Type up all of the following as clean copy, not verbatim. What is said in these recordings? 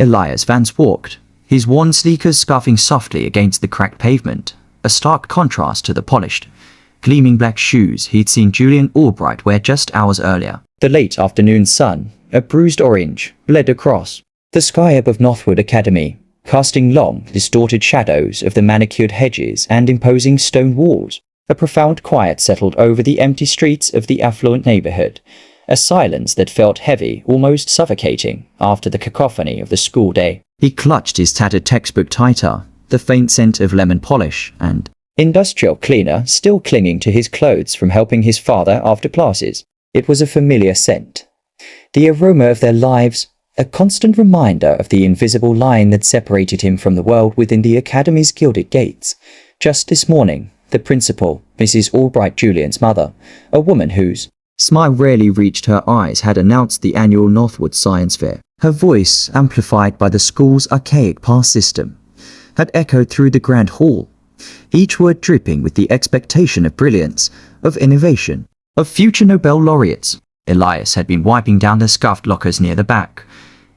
Elias Vance walked, his worn sneakers scuffing softly against the cracked pavement, a stark contrast to the polished, gleaming black shoes he'd seen Julian Albright wear just hours earlier. The late afternoon sun, a bruised orange, bled across the sky above Northwood Academy, casting long, distorted shadows of the manicured hedges and imposing stone walls. A profound quiet settled over the empty streets of the affluent neighborhood, a silence that felt heavy, almost suffocating, after the cacophony of the school day. He clutched his tattered textbook tighter, the faint scent of lemon polish and industrial cleaner still clinging to his clothes from helping his father after classes. It was a familiar scent. The aroma of their lives, a constant reminder of the invisible line that separated him from the world within the academy's gilded gates. Just this morning, the principal, Mrs. Albright, Julian's mother, a woman whose smile rarely reached her eyes, had announced the annual Northwood Science Fair. Her voice, amplified by the school's archaic pass system, had echoed through the grand hall, each word dripping with the expectation of brilliance, of innovation, of future Nobel laureates. Elias had been wiping down the scuffed lockers near the back,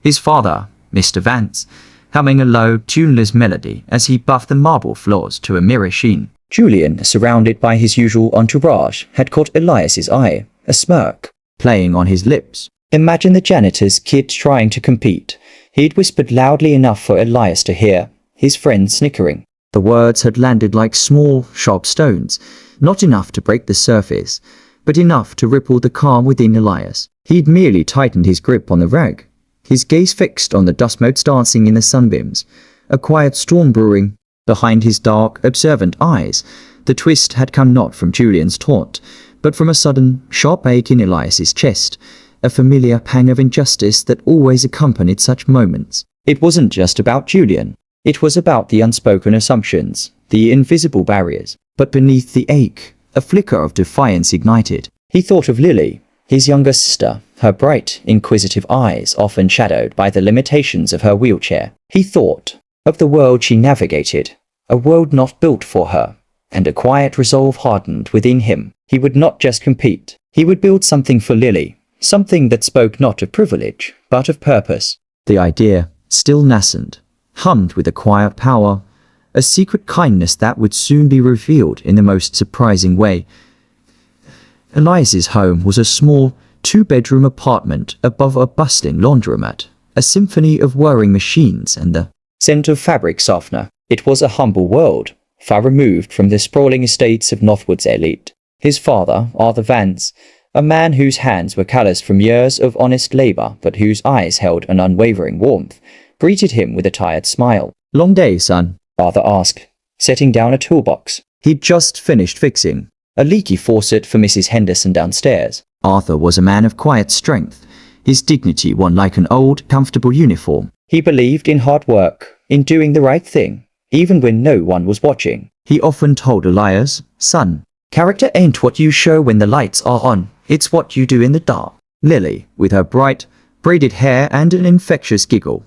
his father, Mr. Vance, humming a low, tuneless melody as he buffed the marble floors to a mirror sheen. Julian, surrounded by his usual entourage, had caught Elias's eye, a smirk playing on his lips. "Imagine the janitor's kid trying to compete," he'd whispered loudly enough for Elias to hear, his friend snickering. The words had landed like small, sharp stones, not enough to break the surface, but enough to ripple the calm within Elias. He'd merely tightened his grip on the rag, his gaze fixed on the dust motes dancing in the sunbeams, a quiet storm brewing behind his dark, observant eyes. The twist had come not from Julian's taunt, but from a sudden, sharp ache in Elias's chest, a familiar pang of injustice that always accompanied such moments. It wasn't just about Julian. It was about the unspoken assumptions, the invisible barriers. But beneath the ache, a flicker of defiance ignited. He thought of Lily, his younger sister, her bright, inquisitive eyes often shadowed by the limitations of her wheelchair. He thought of the world she navigated, a world not built for her, and a quiet resolve hardened within him. He would not just compete. He would build something for Lily, something that spoke not of privilege, but of purpose. The idea, still nascent, hummed with a quiet power, a secret kindness that would soon be revealed in the most surprising way. Elias's home was a small, two-bedroom apartment above a bustling laundromat, a symphony of whirring machines and the scent of fabric softener. It was a humble world, far removed from the sprawling estates of Northwood's elite. His father, Arthur Vance, a man whose hands were calloused from years of honest labor but whose eyes held an unwavering warmth, greeted him with a tired smile. "Long day, son?" Arthur asked, setting down a toolbox he'd just finished fixing, a leaky faucet for Mrs. Henderson downstairs. Arthur was a man of quiet strength, his dignity one like an old, comfortable uniform. He believed in hard work, in doing the right thing, even when no one was watching. He often told Elias, "Son, character ain't what you show when the lights are on, it's what you do in the dark." Lily, with her bright, braided hair and an infectious giggle,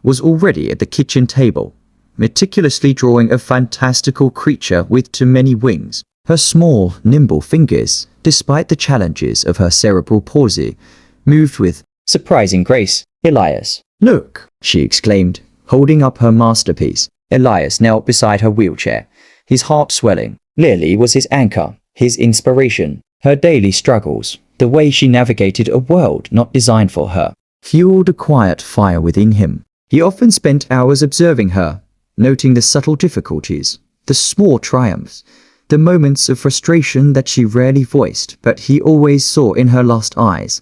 was already at the kitchen table, meticulously drawing a fantastical creature with too many wings. Her small, nimble fingers, despite the challenges of her cerebral palsy, moved with surprising grace. "Elias, look!" she exclaimed, holding up her masterpiece. Elias knelt beside her wheelchair, his heart swelling. Lily was his anchor, his inspiration. Her daily struggles, the way she navigated a world not designed for her, fueled a quiet fire within him. He often spent hours observing her, noting the subtle difficulties, the small triumphs, the moments of frustration that she rarely voiced but he always saw in her lost eyes.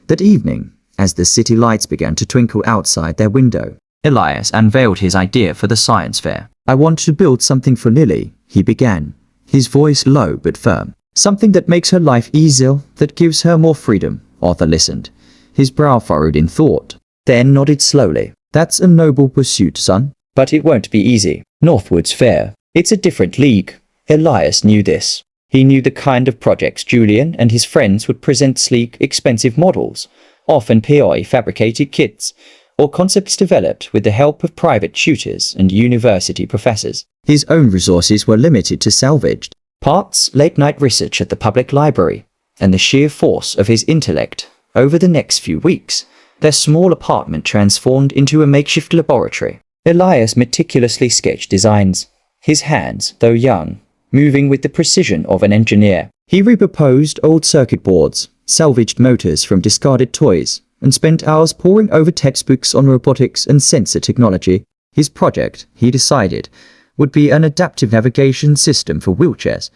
That evening, as the city lights began to twinkle outside their window, Elias unveiled his idea for the science fair. "I want to build something for Lily," he began, his voice low but firm. "Something that makes her life easier, that gives her more freedom." Arthur listened, his brow furrowed in thought, then nodded slowly. "That's a noble pursuit, son. But it won't be easy. Northwood's fair. It's a different league." Elias knew this. He knew the kind of projects Julian and his friends would present: sleek, expensive models, often POI-fabricated kits, or concepts developed with the help of private tutors and university professors. His own resources were limited to salvaged parts, late-night research at the public library, and the sheer force of his intellect. Over the next few weeks, their small apartment transformed into a makeshift laboratory. Elias meticulously sketched designs, his hands, though young, moving with the precision of an engineer. He reproposed old circuit boards, salvaged motors from discarded toys, and spent hours poring over textbooks on robotics and sensor technology. His project, he decided, would be an adaptive navigation system for wheelchairs,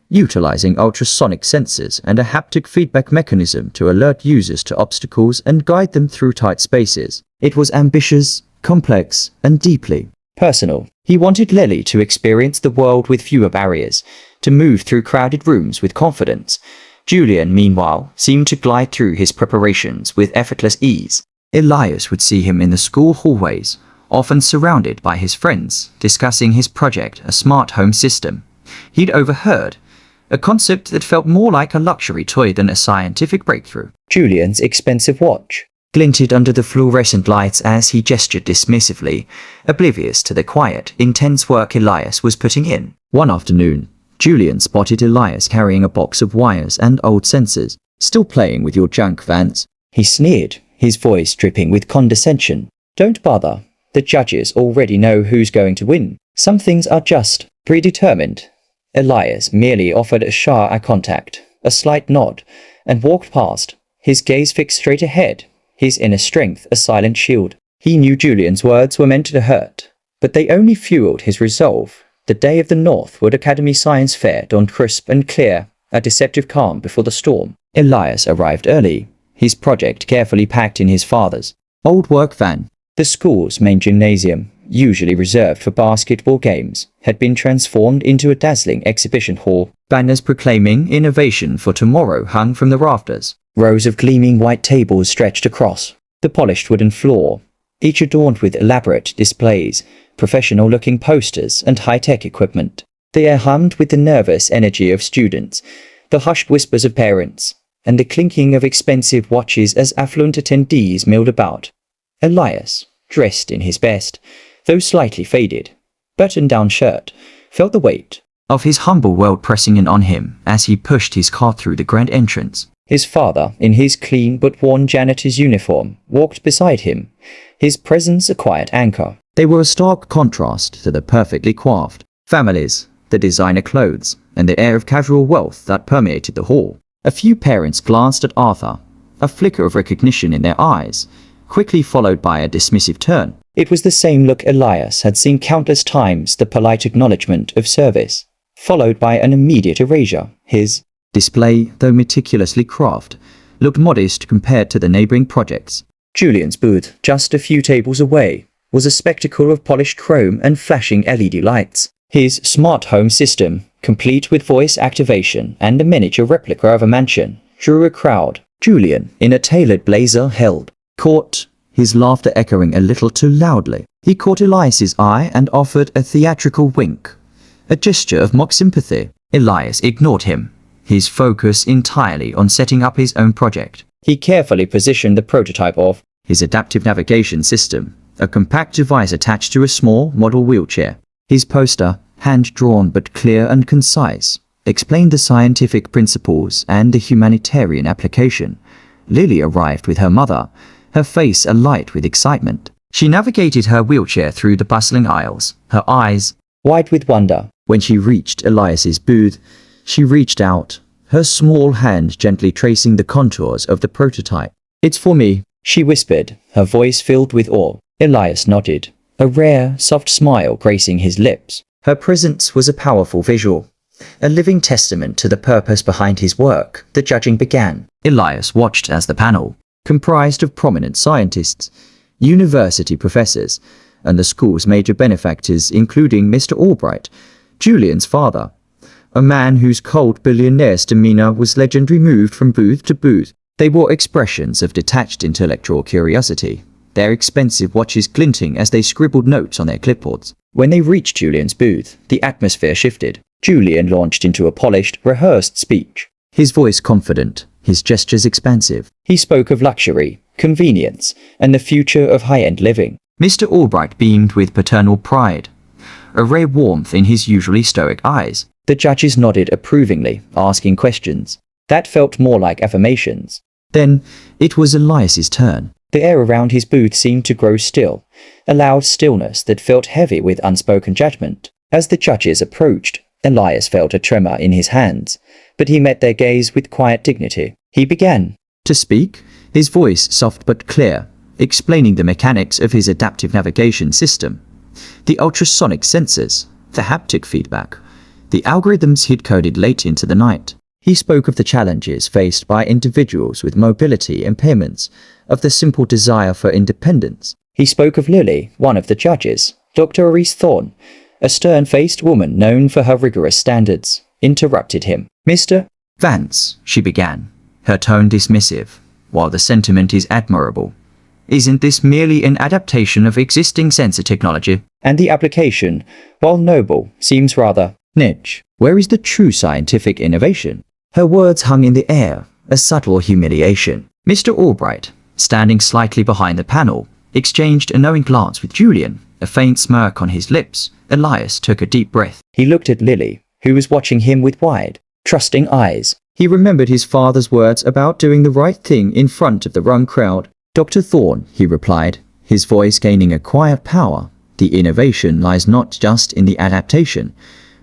utilizing ultrasonic sensors and a haptic feedback mechanism to alert users to obstacles and guide them through tight spaces. It was ambitious, complex, and deeply personal. He wanted Lily to experience the world with fewer barriers, to move through crowded rooms with confidence. Julian, meanwhile, seemed to glide through his preparations with effortless ease. Elias would see him in the school hallways, often surrounded by his friends, discussing his project, a smart home system. He'd overheard, a concept that felt more like a luxury toy than a scientific breakthrough. Julian's expensive watch glinted under the fluorescent lights as he gestured dismissively, oblivious to the quiet, intense work Elias was putting in. One afternoon, Julian spotted Elias carrying a box of wires and old sensors. "Still playing with your junk, Vance?" he sneered, his voice dripping with condescension. "Don't bother. The judges already know who's going to win. Some things are just predetermined." Elias merely offered a shy eye contact, a slight nod, and walked past, his gaze fixed straight ahead, his inner strength a silent shield. He knew Julian's words were meant to hurt, but they only fueled his resolve. The day of the Northwood Academy Science Fair dawned crisp and clear, a deceptive calm before the storm. Elias arrived early, his project carefully packed in his father's old work van. The school's main gymnasium, usually reserved for basketball games, had been transformed into a dazzling exhibition hall. Banners proclaiming innovation for tomorrow hung from the rafters. Rows of gleaming white tables stretched across the polished wooden floor, each adorned with elaborate displays, professional-looking posters, and high-tech equipment. The air hummed with the nervous energy of students, the hushed whispers of parents, and the clinking of expensive watches as affluent attendees milled about. Elias, dressed in his best, though slightly faded, button-down shirt, felt the weight of his humble world pressing in on him as he pushed his car through the grand entrance. His father, in his clean but worn janitor's uniform, walked beside him, his presence a quiet anchor. They were a stark contrast to the perfectly coiffed families, the designer clothes, and the air of casual wealth that permeated the hall. A few parents glanced at Arthur, a flicker of recognition in their eyes, quickly followed by a dismissive turn. It was the same look Elias had seen countless times, the polite acknowledgement of service, followed by an immediate erasure. His display, though meticulously crafted, looked modest compared to the neighboring projects. Julian's booth, just a few tables away, was a spectacle of polished chrome and flashing LED lights. His smart home system, complete with voice activation and a miniature replica of a mansion, drew a crowd. Julian, in a tailored blazer, held court, his laughter echoing a little too loudly. He caught Elias's eye and offered a theatrical wink, a gesture of mock sympathy. Elias ignored him, his focus entirely on setting up his own project. He carefully positioned the prototype of his adaptive navigation system, a compact device attached to a small model wheelchair. His poster, hand-drawn but clear and concise, explained the scientific principles and the humanitarian application. Lily arrived with her mother, her face alight with excitement. She navigated her wheelchair through the bustling aisles, her eyes wide with wonder. When she reached Elias's booth, she reached out, her small hand gently tracing the contours of the prototype. "It's for me," she whispered, her voice filled with awe. Elias nodded, a rare, soft smile gracing his lips. Her presence was a powerful visual, a living testament to the purpose behind his work. The judging began. Elias watched as the panel, comprised of prominent scientists, university professors, and the school's major benefactors, including Mr. Albright, Julian's father, a man whose cold billionaire's demeanor was legendary, moved from booth to booth. They wore expressions of detached intellectual curiosity, their expensive watches glinting as they scribbled notes on their clipboards. When they reached Julian's booth, the atmosphere shifted. Julian launched into a polished, rehearsed speech, his voice confident, his gestures expansive. He spoke of luxury, convenience, and the future of high-end living. Mr. Albright beamed with paternal pride, a rare warmth in his usually stoic eyes. The judges nodded approvingly, asking questions that felt more like affirmations. Then it was Elias's turn. The air around his booth seemed to grow still, a loud stillness that felt heavy with unspoken judgment. As the judges approached, Elias felt a tremor in his hands, but he met their gaze with quiet dignity. He began to speak, his voice soft but clear, explaining the mechanics of his adaptive navigation system, the ultrasonic sensors, the haptic feedback, the algorithms he'd coded late into the night. He spoke of the challenges faced by individuals with mobility impairments, of the simple desire for independence. He spoke of Lily, one of the judges, Dr. Arise Thorne, a stern-faced woman known for her rigorous standards, interrupted him. "Mr. Vance," she began, her tone dismissive, "while the sentiment is admirable, isn't this merely an adaptation of existing sensor technology? And the application, while noble, seems rather niche. Where is the true scientific innovation?" Her words hung in the air, a subtle humiliation. Mr. Albright, standing slightly behind the panel, exchanged a knowing glance with Julian, a faint smirk on his lips. Elias took a deep breath. He looked at Lily, who was watching him with wide, trusting eyes. He remembered his father's words about doing the right thing in front of the wrong crowd. "Dr. Thorne," he replied, his voice gaining a quiet power, "the innovation lies not just in the adaptation,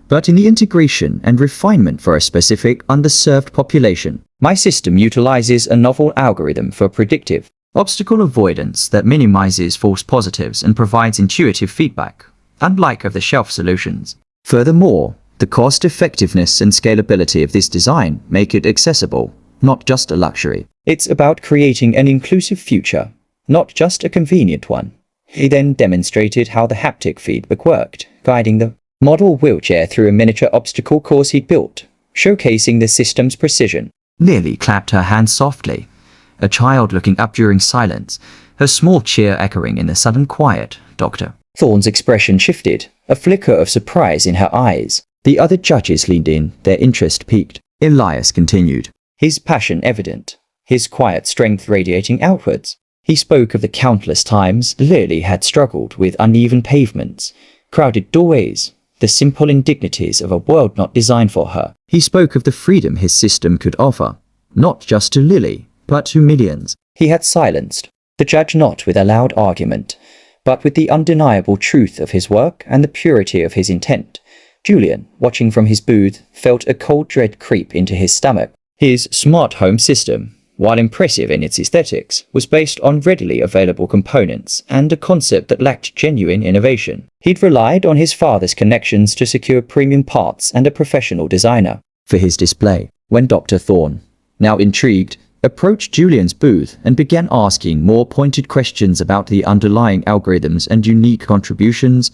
but in the integration and refinement for a specific underserved population. My system utilizes a novel algorithm for predictive obstacle avoidance that minimizes false positives and provides intuitive feedback, unlike off-the-shelf solutions. Furthermore, the cost-effectiveness and scalability of this design make it accessible, not just a luxury. It's about creating an inclusive future, not just a convenient one." He then demonstrated how the haptic feedback worked, guiding the model wheelchair through a miniature obstacle course he'd built, showcasing the system's precision. Lily clapped her hands softly, a child looking up during silence, her small cheer echoing in the sudden quiet. Dr. Thorne's expression shifted, a flicker of surprise in her eyes. The other judges leaned in, their interest piqued. Elias continued, his passion evident, his quiet strength radiating outwards. He spoke of the countless times Lily had struggled with uneven pavements, crowded doorways, the simple indignities of a world not designed for her. He spoke of the freedom his system could offer, not just to Lily, but to millions. He had silenced the judge not with a loud argument, but with the undeniable truth of his work and the purity of his intent. Julian, watching from his booth, felt a cold dread creep into his stomach. His smart home system, while impressive in its aesthetics, was based on readily available components and a concept that lacked genuine innovation. He'd relied on his father's connections to secure premium parts and a professional designer for his display. When Dr. Thorne, now intrigued, approached Julian's booth and began asking more pointed questions about the underlying algorithms and unique contributions,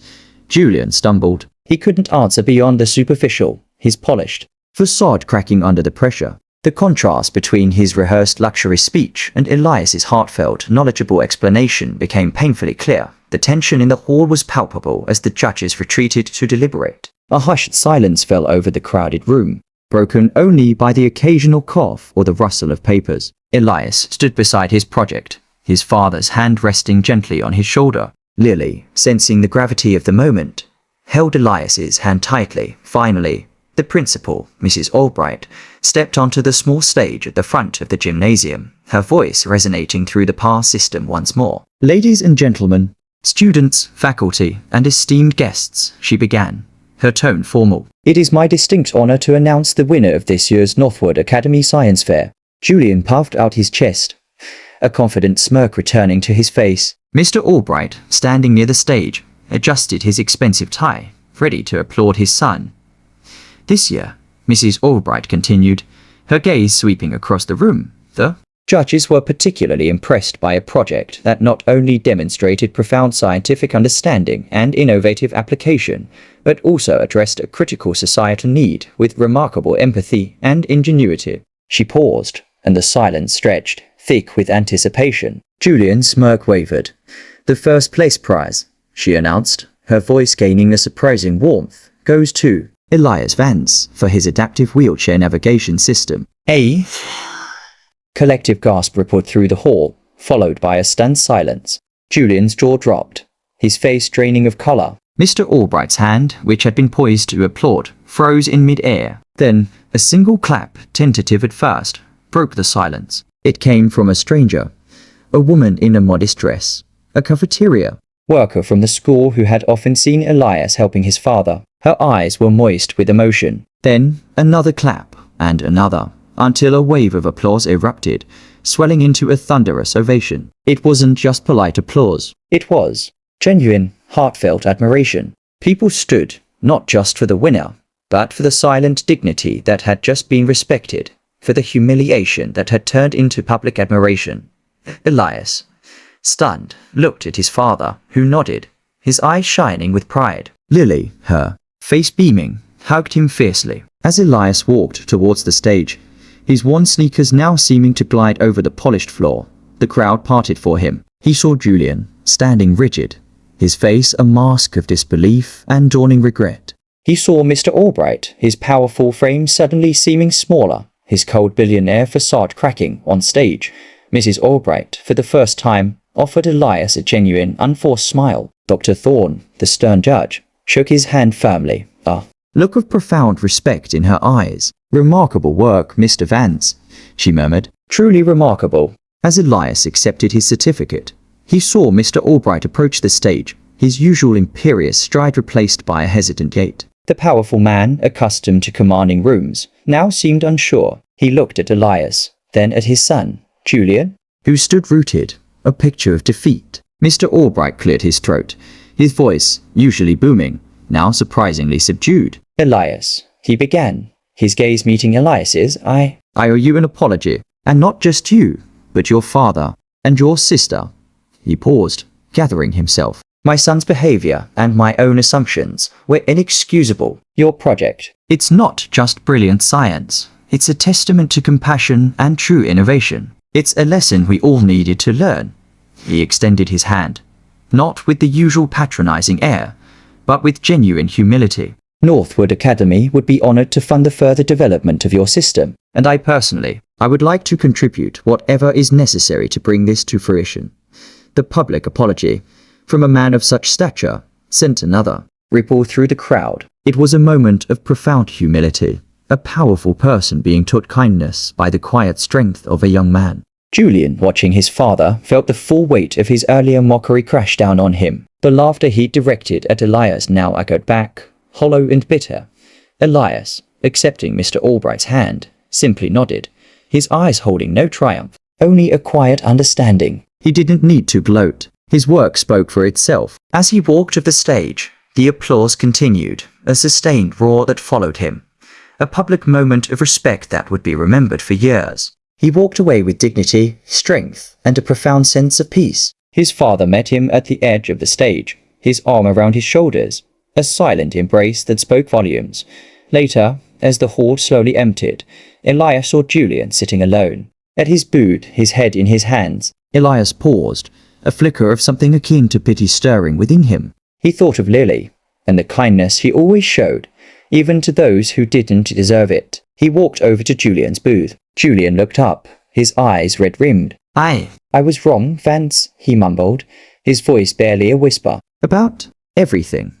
Julian stumbled. He couldn't answer beyond the superficial, his polished facade cracking under the pressure. The contrast between his rehearsed luxury speech and Elias's heartfelt, knowledgeable explanation became painfully clear. The tension in the hall was palpable as the judges retreated to deliberate. A hushed silence fell over the crowded room, broken only by the occasional cough or the rustle of papers. Elias stood beside his project, his father's hand resting gently on his shoulder. Lily, sensing the gravity of the moment, held Elias's hand tightly. Finally, the principal, Mrs. Albright, stepped onto the small stage at the front of the gymnasium, her voice resonating through the PAR system once more. "Ladies and gentlemen, students, faculty, and esteemed guests," she began, her tone formal. "It is my distinct honor to announce the winner of this year's Northwood Academy Science Fair." Julian puffed out his chest, a confident smirk returning to his face. Mr. Albright, standing near the stage, adjusted his expensive tie, ready to applaud his son. "This year," Mrs. Albright continued, her gaze sweeping across the room, "the judges were particularly impressed by a project that not only demonstrated profound scientific understanding and innovative application, but also addressed a critical societal need with remarkable empathy and ingenuity." She paused, and the silence stretched, thick with anticipation. Julian's smirk wavered. "The first place prize," she announced, her voice gaining a surprising warmth, "goes to Elias Vance for his adaptive wheelchair navigation system." A collective gasp rippled through the hall, followed by a stunned silence. Julian's jaw dropped, his face draining of color. Mr. Albright's hand, which had been poised to applaud, froze in mid-air. Then, a single clap, tentative at first, broke the silence. It came from a stranger, a woman in a modest dress, a cafeteria worker from the school who had often seen Elias helping his father. Her eyes were moist with emotion. Then another clap, and another, until a wave of applause erupted, swelling into a thunderous ovation. It wasn't just polite applause. It was genuine, heartfelt admiration. People stood, not just for the winner, but for the silent dignity that had just been respected, for the humiliation that had turned into public admiration. Elias, stunned, looked at his father, who nodded, his eyes shining with pride. Lily, her face beaming, hugged him fiercely. As Elias walked towards the stage, his worn sneakers now seeming to glide over the polished floor, the crowd parted for him. He saw Julian, standing rigid, his face a mask of disbelief and dawning regret. He saw Mr. Albright, his powerful frame suddenly seeming smaller, his cold billionaire facade cracking on stage. Mrs. Albright, for the first time, offered Elias a genuine, unforced smile. Dr. Thorne, the stern judge, shook his hand firmly, a look of profound respect in her eyes. "Remarkable work, Mr. Vance," she murmured. "Truly remarkable." As Elias accepted his certificate, he saw Mr. Albright approach the stage, his usual imperious stride replaced by a hesitant gait. The powerful man, accustomed to commanding rooms, now seemed unsure. He looked at Elias, then at his son, Julian, who stood rooted, a picture of defeat. Mr. Albright cleared his throat, his voice, usually booming, now surprisingly subdued. "Elias," he began, his gaze meeting Elias's. I owe you an apology, and not just you, but your father and your sister." He paused, gathering himself. "My son's behavior and my own assumptions were inexcusable. Your project, it's not just brilliant science. It's a testament to compassion and true innovation. It's a lesson we all needed to learn." He extended his hand, not with the usual patronizing air, but with genuine humility. "Northwood Academy would be honored to fund the further development of your system, and I would like to contribute whatever is necessary to bring this to fruition." The public apology, from a man of such stature, sent another ripple through the crowd. It was a moment of profound humility, a powerful person being taught kindness by the quiet strength of a young man. Julian, watching his father, felt the full weight of his earlier mockery crash down on him. The laughter he directed at Elias now echoed back, hollow and bitter. Elias, accepting Mr. Albright's hand, simply nodded, his eyes holding no triumph, only a quiet understanding. He didn't need to gloat. His work spoke for itself. As he walked off the stage, the applause continued, a sustained roar that followed him, a public moment of respect that would be remembered for years. He walked away with dignity, strength, and a profound sense of peace. His father met him at the edge of the stage, his arm around his shoulders, a silent embrace that spoke volumes. Later, as the hall slowly emptied, Elias saw Julian sitting alone. At his booth, his head in his hands, Elias paused, a flicker of something akin to pity stirring within him. He thought of Lily, and the kindness he always showed, even to those who didn't deserve it. He walked over to Julian's booth. Julian looked up, his eyes red-rimmed. I was wrong, Vance," he mumbled, his voice barely a whisper. "About everything."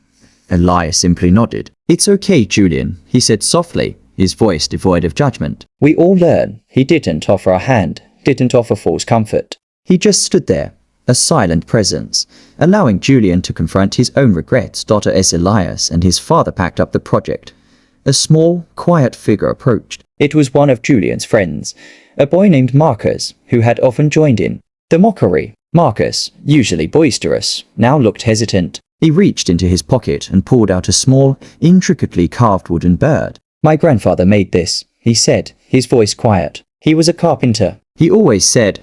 Elias simply nodded. "It's okay, Julian," he said softly, his voice devoid of judgment. "We all learn." He didn't offer a hand, didn't offer false comfort. He just stood there, a silent presence, allowing Julian to confront his own regrets. As Elias and his father packed up the project, a small, quiet figure approached. It was one of Julian's friends, a boy named Marcus, who had often joined in the mockery. Marcus, usually boisterous, now looked hesitant. He reached into his pocket and pulled out a small, intricately carved wooden bird. "My grandfather made this," he said, his voice quiet. "He was a carpenter. He always said,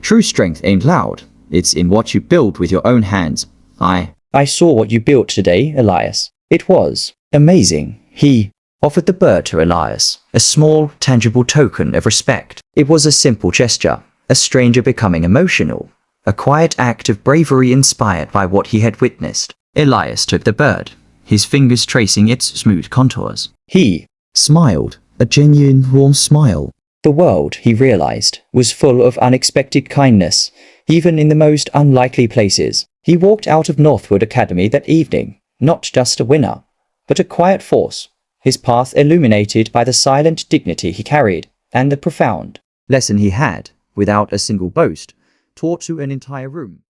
'True strength ain't loud. It's in what you build with your own hands.' I saw what you built today, Elias. It was amazing." He offered the bird to Elias, a small, tangible token of respect. It was a simple gesture, a stranger becoming emotional, a quiet act of bravery inspired by what he had witnessed. Elias took the bird, his fingers tracing its smooth contours. He smiled, a genuine, warm smile. The world, he realized, was full of unexpected kindness, even in the most unlikely places. He walked out of Northwood Academy that evening, not just a winner, but a quiet force, his path illuminated by the silent dignity he carried, and the profound lesson he had, without a single boast, tore to an entire room.